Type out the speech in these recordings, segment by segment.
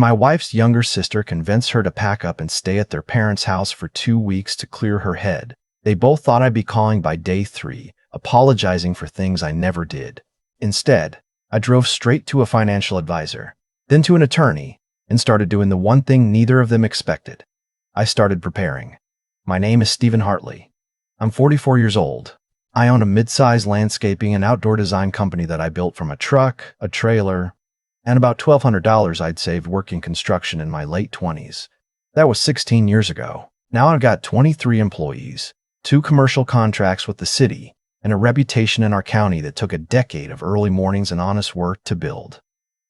My wife's younger sister convinced her to pack up and stay at their parents' house for 2 weeks to clear her head. They both thought I'd be calling by day 3, apologizing for things I never did. Instead, I drove straight to a financial advisor, then to an attorney, and started doing the one thing neither of them expected. I started preparing. My name is Stephen Hartley. I'm 44 years old. I own a mid-sized landscaping and outdoor design company that I built from a truck, a trailer, and about $1,200 I'd saved working construction in my late 20s. That was 16 years ago. Now I've got 23 employees, 2 commercial contracts with the city, and a reputation in our county that took a decade of early mornings and honest work to build.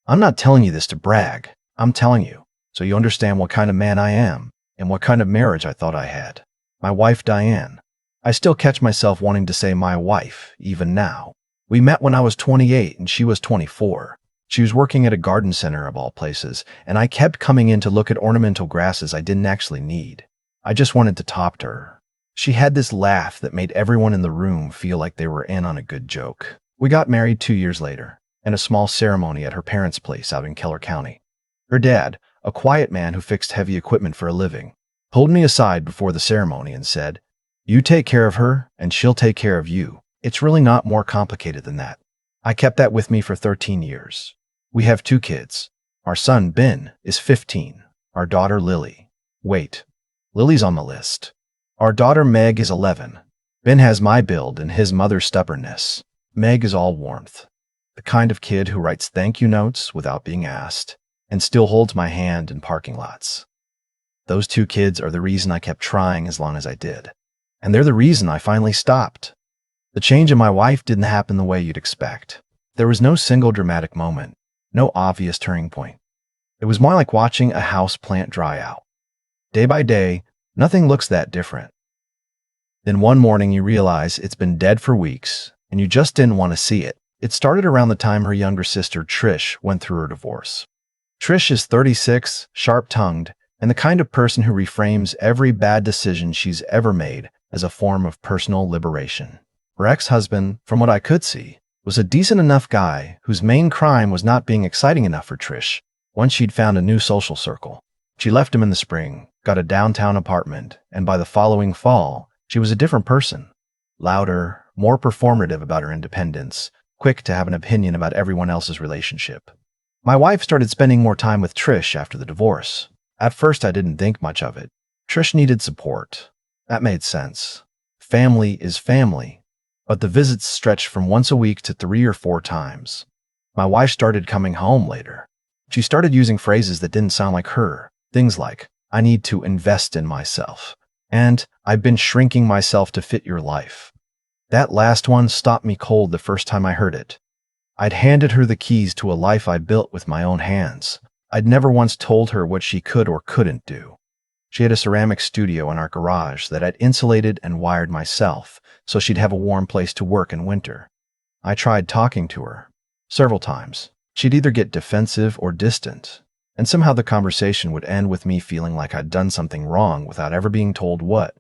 I'm not telling you this to brag. I'm telling you so you understand what kind of man I am and what kind of marriage I thought I had. My wife, Diane. I still catch myself wanting to say my wife, even now. We met when I was 28 and she was 24. She was working at a garden center of all places, and I kept coming in to look at ornamental grasses I didn't actually need. I just wanted to talk to her. She had this laugh that made everyone in the room feel like they were in on a good joke. We got married 2 years later, in a small ceremony at her parents' place out in Keller County. Her dad, a quiet man who fixed heavy equipment for a living, pulled me aside before the ceremony and said, "You take care of her, and she'll take care of you. It's really not more complicated than that." I kept that with me for 13 years. We have 2 kids. Our son, Ben, is 15. Our daughter, Lily. Wait, Lily's on the list. Our daughter, Meg, is 11. Ben has my build and his mother's stubbornness. Meg is all warmth. The kind of kid who writes thank you notes without being asked, and still holds my hand in parking lots. Those 2 kids are the reason I kept trying as long as I did. And they're the reason I finally stopped. The change in my wife didn't happen the way you'd expect. There was no single dramatic moment, no obvious turning point. It was more like watching a house plant dry out. Day by day, nothing looks that different. Then one morning you realize it's been dead for weeks, and you just didn't want to see it. It started around the time her younger sister, Trish, went through her divorce. Trish is 36, sharp-tongued, and the kind of person who reframes every bad decision she's ever made as a form of personal liberation. Her ex-husband, from what I could see, was a decent enough guy whose main crime was not being exciting enough for Trish. Once she'd found a new social circle. She left him in the spring, got a downtown apartment, and by the following fall, she was a different person. Louder, more performative about her independence, quick to have an opinion about everyone else's relationship. My wife started spending more time with Trish after the divorce. At first, I didn't think much of it. Trish needed support. That made sense. Family is family. But the visits stretched from once a week to 3 or 4 times. My wife started coming home later. She started using phrases that didn't sound like her. Things like, "I need to invest in myself," and "I've been shrinking myself to fit your life." That last one stopped me cold the first time I heard it. I'd handed her the keys to a life I built with my own hands. I'd never once told her what she could or couldn't do. She had a ceramic studio in our garage that I'd insulated and wired myself, so she'd have a warm place to work in winter. I tried talking to her. Several times. She'd either get defensive or distant, and somehow the conversation would end with me feeling like I'd done something wrong without ever being told what.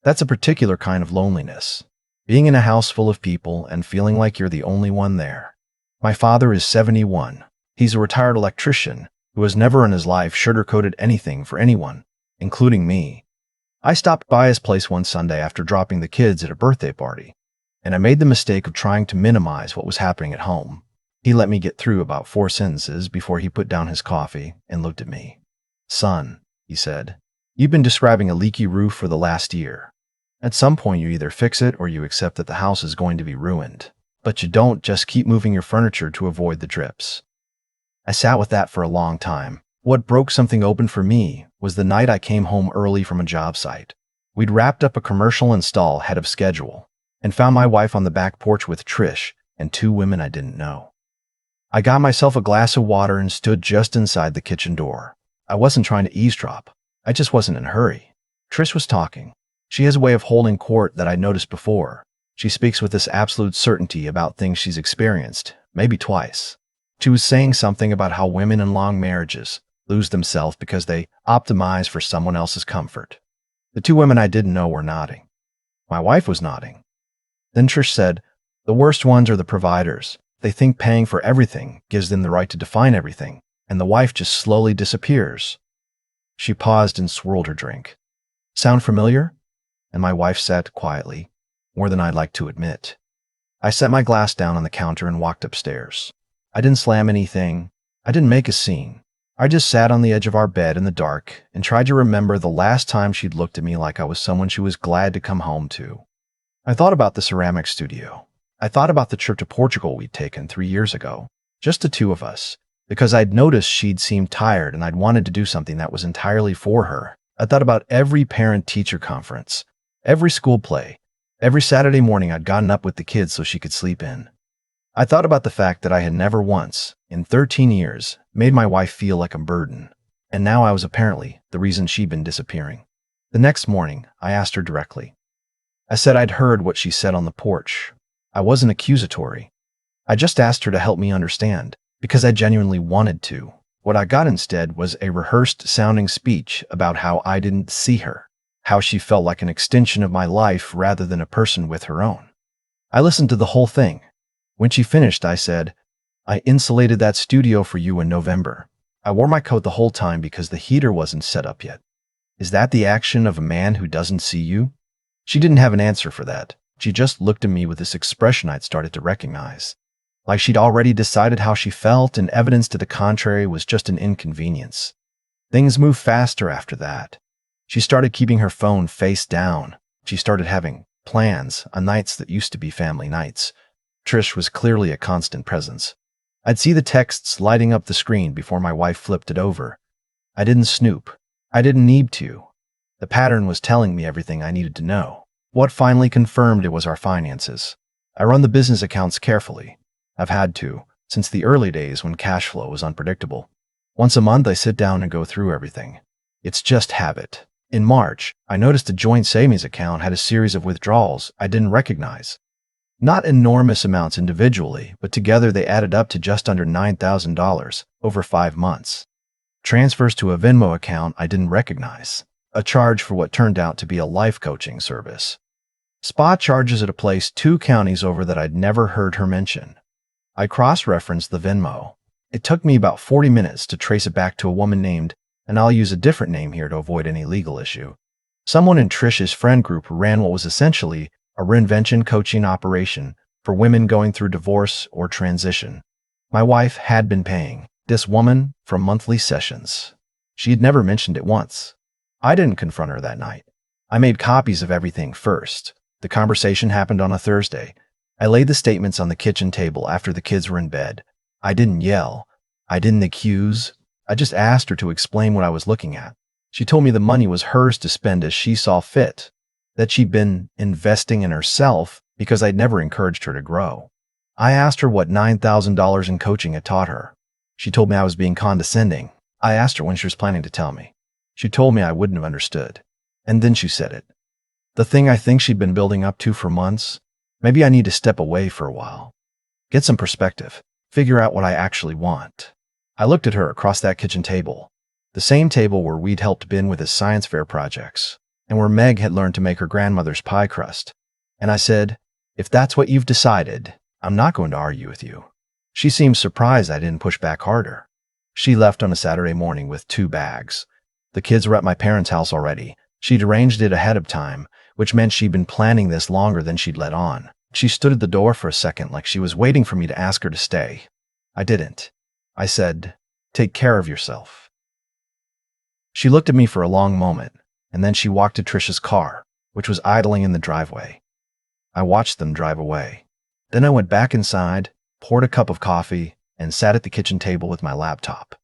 That's a particular kind of loneliness. Being in a house full of people and feeling like you're the only one there. My father is 71. He's a retired electrician who has never in his life sugarcoated anything for anyone, including me. I stopped by his place one Sunday after dropping the kids at a birthday party, and I made the mistake of trying to minimize what was happening at home. He let me get through about 4 sentences before he put down his coffee and looked at me. "Son," he said, "you've been describing a leaky roof for the last year. At some point you either fix it or you accept that the house is going to be ruined. But you don't just keep moving your furniture to avoid the drips." I sat with that for a long time. What broke something open for me was the night I came home early from a job site. We'd wrapped up a commercial install ahead of schedule and found my wife on the back porch with Trish and 2 women I didn't know. I got myself a glass of water and stood just inside the kitchen door. I wasn't trying to eavesdrop. I just wasn't in a hurry. Trish was talking. She has a way of holding court that I'd noticed before. She speaks with this absolute certainty about things she's experienced, maybe twice. She was saying something about how women in long marriages lose themselves because they optimize for someone else's comfort. The 2 women I didn't know were nodding. My wife was nodding. Then Trish said, "The worst ones are the providers. They think paying for everything gives them the right to define everything, and the wife just slowly disappears. She paused and swirled her drink. Sound familiar? And my wife said quietly, more than I'd like to admit. I set my glass down on the counter and walked upstairs. I didn't slam anything. I didn't make a scene. I just sat on the edge of our bed in the dark and tried to remember the last time she'd looked at me like I was someone she was glad to come home to. I thought about the ceramic studio. I thought about the trip to Portugal we'd taken 3 years ago, just the two of us, because I'd noticed she'd seemed tired and I'd wanted to do something that was entirely for her. I thought about every parent-teacher conference, every school play, every Saturday morning I'd gotten up with the kids so she could sleep in. I thought about the fact that I had never once, in 13 years, made my wife feel like a burden, and now I was apparently the reason she'd been disappearing. The next morning, I asked her directly. I said I'd heard what she said on the porch. I wasn't accusatory. I just asked her to help me understand, because I genuinely wanted to. What I got instead was a rehearsed-sounding speech about how I didn't see her, how she felt like an extension of my life rather than a person with her own. I listened to the whole thing. When she finished, I said, I insulated that studio for you in November. I wore my coat the whole time because the heater wasn't set up yet. Is that the action of a man who doesn't see you? She didn't have an answer for that. She just looked at me with this expression I'd started to recognize. Like she'd already decided how she felt, and evidence to the contrary was just an inconvenience. Things moved faster after that. She started keeping her phone face down. She started having plans on nights that used to be family nights. Trish was clearly a constant presence. I'd see the texts lighting up the screen before my wife flipped it over. I didn't snoop. I didn't need to. The pattern was telling me everything I needed to know. What finally confirmed it was our finances. I run the business accounts carefully. I've had to, since the early days when cash flow was unpredictable. Once a month, I sit down and go through everything. It's just habit. In March, I noticed a joint savings account had a series of withdrawals I didn't recognize. Not enormous amounts individually, but together they added up to just under $9,000 over 5 months. Transfers to a Venmo account I didn't recognize. A charge for what turned out to be a life coaching service. Spa charges at a place 2 counties over that I'd never heard her mention. I cross-referenced the Venmo. It took me about 40 minutes to trace it back to a woman named, and I'll use a different name here to avoid any legal issue. Someone in Trish's friend group who ran what was essentially a reinvention coaching operation for women going through divorce or transition. My wife had been paying this woman for monthly sessions. She had never mentioned it once. I didn't confront her that night. I made copies of everything first. The conversation happened on a Thursday. I laid the statements on the kitchen table after the kids were in bed. I didn't yell. I didn't accuse. I just asked her to explain what I was looking at. She told me the money was hers to spend as she saw fit, that she'd been investing in herself because I'd never encouraged her to grow. I asked her what $9,000 in coaching had taught her. She told me I was being condescending. I asked her when she was planning to tell me. She told me I wouldn't have understood. And then she said it. The thing I think she'd been building up to for months. Maybe I need to step away for a while. Get some perspective. Figure out what I actually want. I looked at her across that kitchen table. The same table where we'd helped Ben with his science fair projects, and where Meg had learned to make her grandmother's pie crust. And I said, if that's what you've decided, I'm not going to argue with you. She seemed surprised I didn't push back harder. She left on a Saturday morning with 2 bags. The kids were at my parents' house already. She'd arranged it ahead of time, which meant she'd been planning this longer than she'd let on. She stood at the door for a second like she was waiting for me to ask her to stay. I didn't. I said, take care of yourself. She looked at me for a long moment, and then she walked to Trish's car, which was idling in the driveway. I watched them drive away. Then I went back inside, poured a cup of coffee, and sat at the kitchen table with my laptop.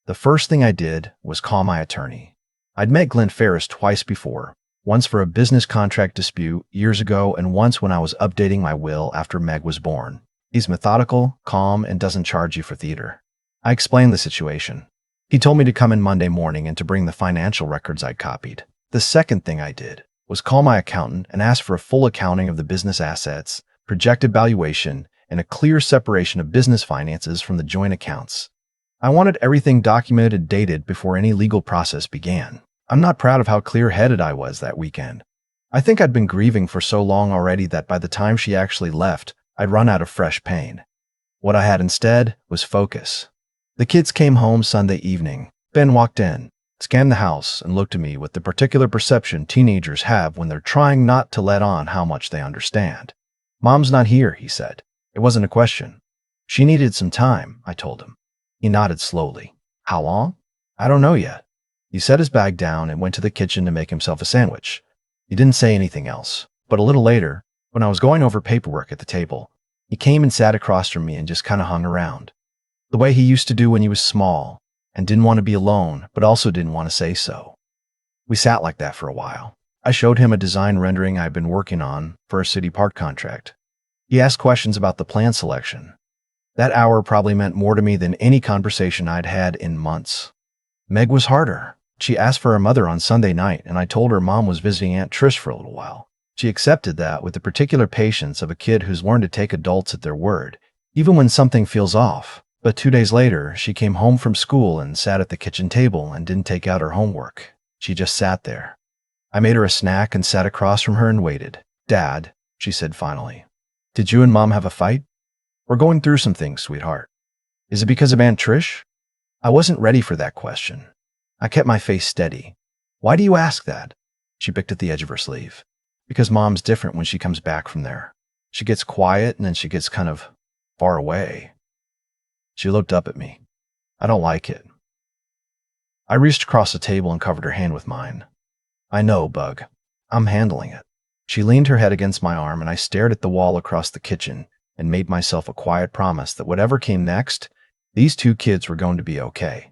The first thing I did was call my attorney. I'd met Glenn Ferris twice before, once for a business contract dispute years ago and once when I was updating my will after Meg was born. He's methodical, calm, and doesn't charge you for theater. I explained the situation. He told me to come in Monday morning and to bring the financial records I'd copied. The second thing I did was call my accountant and ask for a full accounting of the business assets, projected valuation, and a clear separation of business finances from the joint accounts. I wanted everything documented and dated before any legal process began. I'm not proud of how clear-headed I was that weekend. I think I'd been grieving for so long already that by the time she actually left, I'd run out of fresh pain. What I had instead was focus. The kids came home Sunday evening. Ben walked in, scanned the house, and looked at me with the particular perception teenagers have when they're trying not to let on how much they understand. "Mom's not here," he said. It wasn't a question. "She needed some time," I told him. He nodded slowly. "How long?" "I don't know yet." He set his bag down and went to the kitchen to make himself a sandwich. He didn't say anything else, but a little later, when I was going over paperwork at the table, he came and sat across from me and just kind of hung around. The way he used to do when he was small and didn't want to be alone, but also didn't want to say so. We sat like that for a while. I showed him a design rendering I'd been working on for a city park contract. He asked questions about the plan selection. That hour probably meant more to me than any conversation I'd had in months. Meg was harder. She asked for her mother on Sunday night, and I told her Mom was visiting Aunt Trish for a little while. She accepted that with the particular patience of a kid who's learned to take adults at their word, even when something feels off. But 2 days later, she came home from school and sat at the kitchen table and didn't take out her homework. She just sat there. I made her a snack and sat across from her and waited. "Dad," she said finally, "did you and Mom have a fight?" "We're going through some things, sweetheart." "Is it because of Aunt Trish?" I wasn't ready for that question. I kept my face steady. "Why do you ask that?" She picked at the edge of her sleeve. "Because Mom's different when she comes back from there. She gets quiet and then she gets kind of far away." She looked up at me. "I don't like it." I reached across the table and covered her hand with mine. "I know, Bug. I'm handling it." She leaned her head against my arm and I stared at the wall across the kitchen and made myself a quiet promise that whatever came next, these two kids were going to be okay.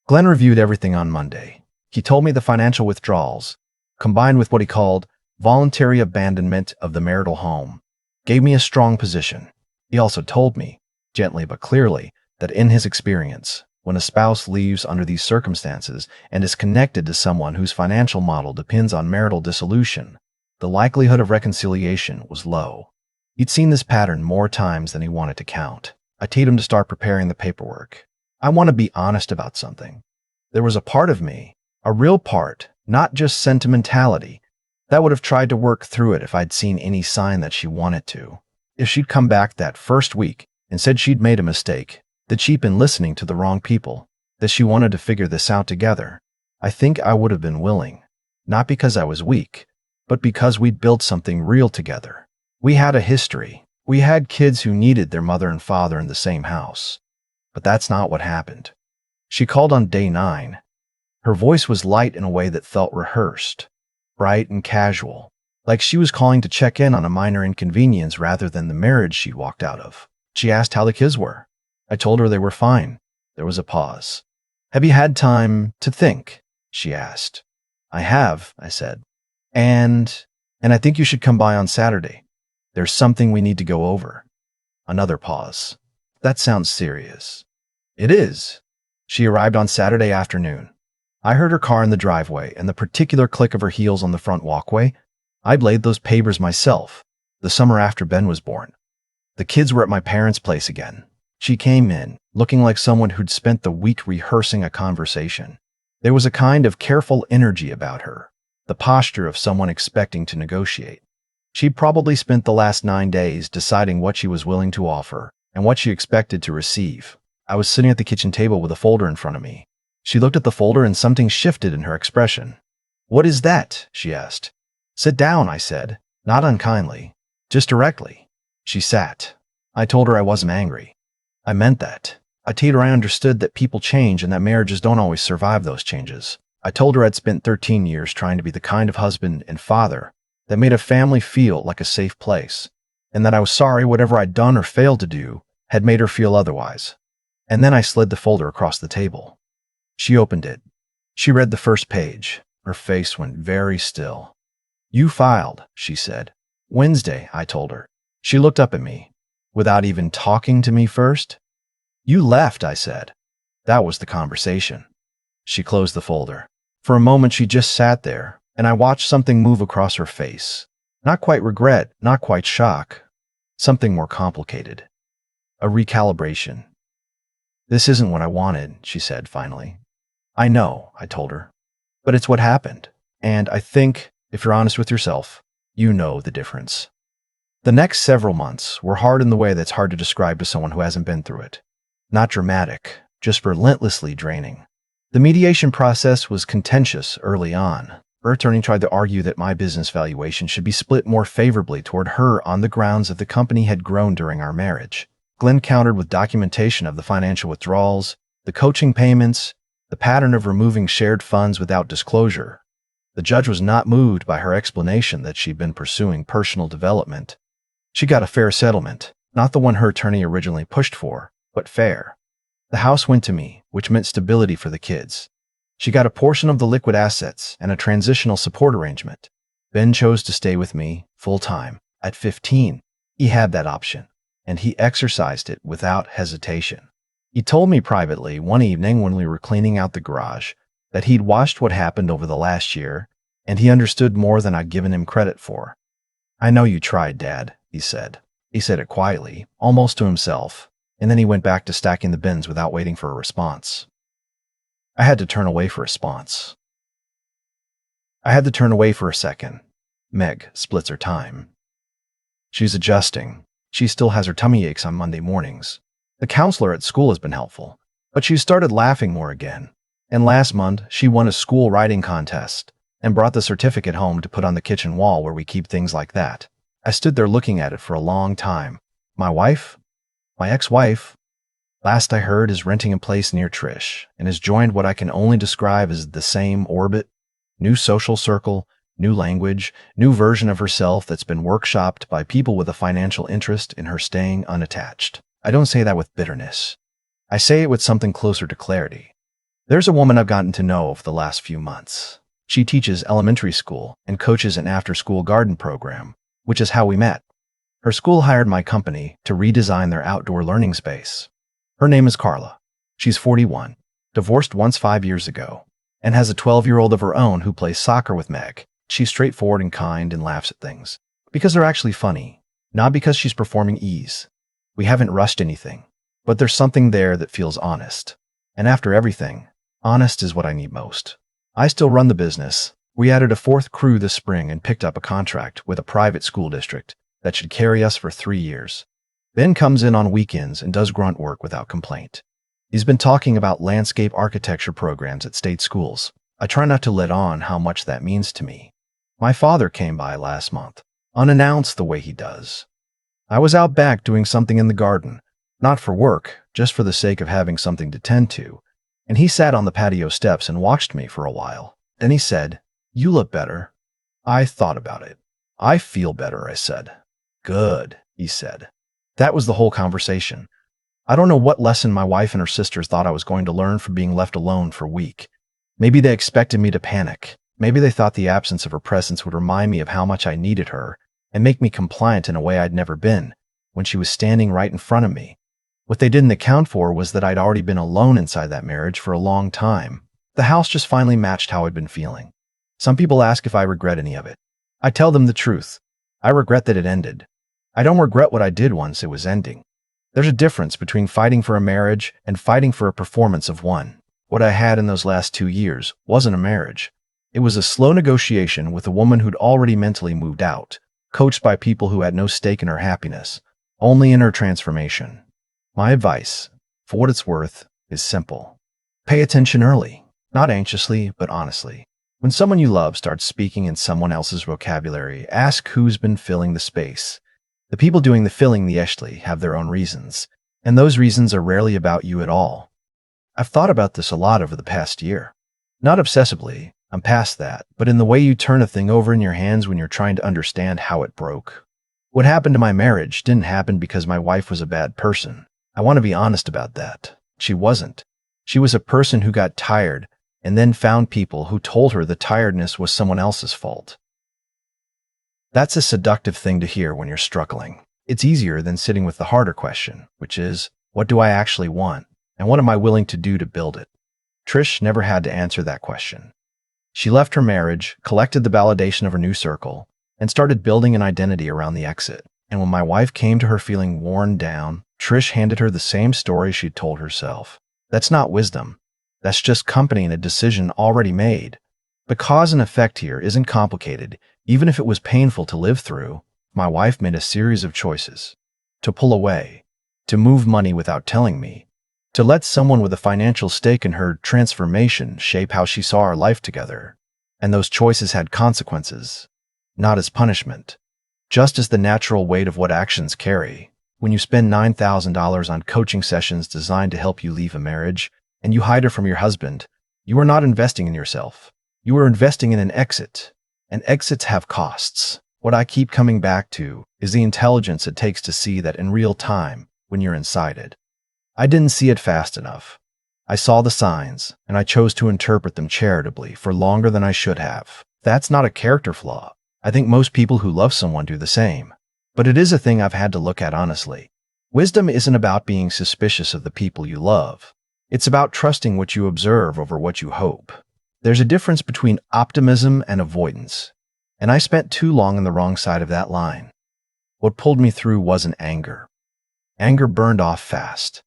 Glenn reviewed everything on Monday. He told me the financial withdrawals, combined with what he called voluntary abandonment of the marital home, gave me a strong position. He also told me, gently but clearly, that in his experience, when a spouse leaves under these circumstances and is connected to someone whose financial model depends on marital dissolution, the likelihood of reconciliation was low. He'd seen this pattern more times than he wanted to count. I told him to start preparing the paperwork. I want to be honest about something. There was a part of me, a real part, not just sentimentality, that would have tried to work through it if I'd seen any sign that she wanted to. If she'd come back that first week and said she'd made a mistake, that she'd been listening to the wrong people, that she wanted to figure this out together, I think I would have been willing. Not because I was weak, but because we'd built something real together. We had a history. We had kids who needed their mother and father in the same house. But that's not what happened. She called on day 9. Her voice was light in a way that felt rehearsed, bright and casual, like she was calling to check in on a minor inconvenience rather than the marriage she walked out of. She asked how the kids were. I told her they were fine. There was a pause. "Have you had time to think?" she asked. "I have," I said. And I think you should come by on Saturday. There's something we need to go over." Another pause. "That sounds serious." "It is." She arrived on Saturday afternoon. I heard her car in the driveway and the particular click of her heels on the front walkway. I'd laid those pavers myself, the summer after Ben was born. The kids were at my parents' place again. She came in, looking like someone who'd spent the week rehearsing a conversation. There was a kind of careful energy about her, the posture of someone expecting to negotiate. She'd probably spent the last 9 days deciding what she was willing to offer and what she expected to receive. I was sitting at the kitchen table with a folder in front of me. She looked at the folder and something shifted in her expression. "What is that?" she asked. "Sit down," I said, not unkindly, just directly. She sat. I told her I wasn't angry. I meant that. I told her I understood that people change and that marriages don't always survive those changes. I told her I'd spent 13 years trying to be the kind of husband and father that made a family feel like a safe place, and that I was sorry whatever I'd done or failed to do had made her feel otherwise. And then I slid the folder across the table. She opened it. She read the first page. Her face went very still. "You filed," she said. "Wednesday," I told her. She looked up at me. "Without even talking to me first?" "You left," I said. That was the conversation. She closed the folder. For a moment she just sat there, and I watched something move across her face. Not quite regret, not quite shock. Something more complicated. A recalibration. "This isn't what I wanted," she said finally. "I know," I told her. "But it's what happened. And I think, if you're honest with yourself, you know the difference." The next several months were hard in the way that's hard to describe to someone who hasn't been through it. Not dramatic, just relentlessly draining. The mediation process was contentious early on. Her attorney tried to argue that my business valuation should be split more favorably toward her on the grounds that the company had grown during our marriage. Glenn countered with documentation of the financial withdrawals, the coaching payments, the pattern of removing shared funds without disclosure. The judge was not moved by her explanation that she'd been pursuing personal development. She got a fair settlement, not the one her attorney originally pushed for, but fair. The house went to me, which meant stability for the kids. She got a portion of the liquid assets and a transitional support arrangement. Ben chose to stay with me full-time. At 15, he had that option, and he exercised it without hesitation. He told me privately one evening when we were cleaning out the garage that he'd watched what happened over the last year, and he understood more than I'd given him credit for. "I know you tried, Dad," he said. He said it quietly, almost to himself, and then he went back to stacking the bins without waiting for a response. I had to turn away for a response. I had to turn away for a second. Meg splits her time. She's adjusting. She still has her tummy aches on Monday mornings. The counselor at school has been helpful, but she started laughing more again. And last month, she won a school writing contest and brought the certificate home to put on the kitchen wall where we keep things like that. I stood there looking at it for a long time. My wife? My ex-wife? Last I heard is renting a place near Trish and has joined what I can only describe as the same orbit, new social circle, new language, new version of herself that's been workshopped by people with a financial interest in her staying unattached. I don't say that with bitterness. I say it with something closer to clarity. There's a woman I've gotten to know over the last few months. She teaches elementary school and coaches an after-school garden program, which is how we met. Her school hired my company to redesign their outdoor learning space. Her name is Carla. She's 41, divorced once 5 years ago, and has a 12-year-old of her own who plays soccer with Meg. She's straightforward and kind and laughs at things, because they're actually funny, not because she's performing ease. We haven't rushed anything, but there's something there that feels honest. And after everything, honest is what I need most. I still run the business. We added a 4th crew this spring and picked up a contract with a private school district that should carry us for 3 years. Ben comes in on weekends and does grunt work without complaint. He's been talking about landscape architecture programs at state schools. I try not to let on how much that means to me. My father came by last month, unannounced the way he does. I was out back doing something in the garden, not for work, just for the sake of having something to tend to, and he sat on the patio steps and watched me for a while. Then he said, "You look better." I thought about it. "I feel better," I said. "Good," he said. That was the whole conversation. I don't know what lesson my wife and her sisters thought I was going to learn from being left alone for a week. Maybe they expected me to panic. Maybe they thought the absence of her presence would remind me of how much I needed her and make me compliant in a way I'd never been when she was standing right in front of me. What they didn't account for was that I'd already been alone inside that marriage for a long time. The house just finally matched how I'd been feeling. Some people ask if I regret any of it. I tell them the truth. I regret that it ended. I don't regret what I did once it was ending. There's a difference between fighting for a marriage and fighting for a performance of one. What I had in those last 2 years wasn't a marriage. It was a slow negotiation with a woman who'd already mentally moved out, coached by people who had no stake in her happiness, only in her transformation. My advice, for what it's worth, is simple. Pay attention early, not anxiously, but honestly. When someone you love starts speaking in someone else's vocabulary, ask who's been filling the space. The people doing the filling have their own reasons, and those reasons are rarely about you at all. I've thought about this a lot over the past year. Not obsessively, I'm past that, but in the way you turn a thing over in your hands when you're trying to understand how it broke. What happened to my marriage didn't happen because my wife was a bad person. I want to be honest about that. She wasn't. She was a person who got tired and then found people who told her the tiredness was someone else's fault. That's a seductive thing to hear when you're struggling. It's easier than sitting with the harder question, which is, what do I actually want, and what am I willing to do to build it? Trish never had to answer that question. She left her marriage, collected the validation of her new circle, and started building an identity around the exit. And when my wife came to her feeling worn down, Trish handed her the same story she'd told herself. That's not wisdom. That's just company and a decision already made. The cause and effect here isn't complicated. Even if it was painful to live through, my wife made a series of choices. To pull away, to move money without telling me, To let someone with a financial stake in her transformation shape how she saw our life together. And those choices had consequences, not as punishment, just as the natural weight of what actions carry. When you spend $9,000 on coaching sessions designed to help you leave a marriage, and you hide it from your husband, you are not investing in yourself. You are investing in an exit. And exits have costs. What I keep coming back to is the intelligence it takes to see that in real time when you're inside it. I didn't see it fast enough. I saw the signs, and I chose to interpret them charitably for longer than I should have. That's not a character flaw. I think most people who love someone do the same. But it is a thing I've had to look at honestly. Wisdom isn't about being suspicious of the people you love. It's about trusting what you observe over what you hope. There's a difference between optimism and avoidance, and I spent too long on the wrong side of that line. What pulled me through wasn't anger. Anger burned off fast.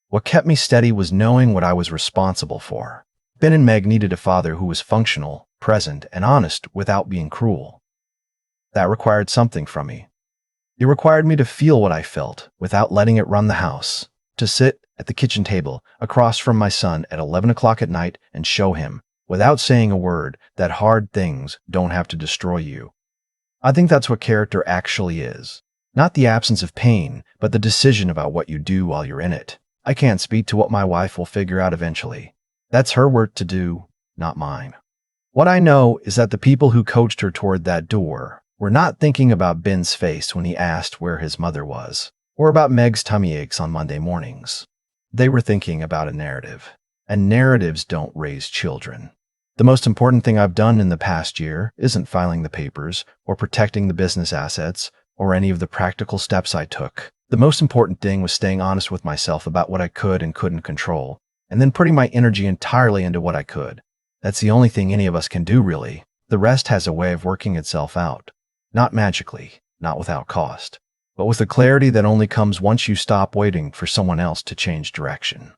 What kept me steady was knowing what I was responsible for. Ben and Meg needed a father who was functional, present, and honest without being cruel. That required something from me. It required me to feel what I felt without letting it run the house, to sit at the kitchen table across from my son at 11 o'clock at night and show him, without saying a word, that hard things don't have to destroy you. I think that's what character actually is. Not the absence of pain, but the decision about what you do while you're in it. I can't speak to what my wife will figure out eventually. That's her work to do, not mine. What I know is that the people who coached her toward that door were not thinking about Ben's face when he asked where his mother was, or about Meg's tummy aches on Monday mornings. They were thinking about a narrative, and narratives don't raise children. The most important thing I've done in the past year isn't filing the papers or protecting the business assets or any of the practical steps I took. The most important thing was staying honest with myself about what I could and couldn't control, and then putting my energy entirely into what I could. That's the only thing any of us can do, really. The rest has a way of working itself out. Not magically, not without cost, but with a clarity that only comes once you stop waiting for someone else to change direction.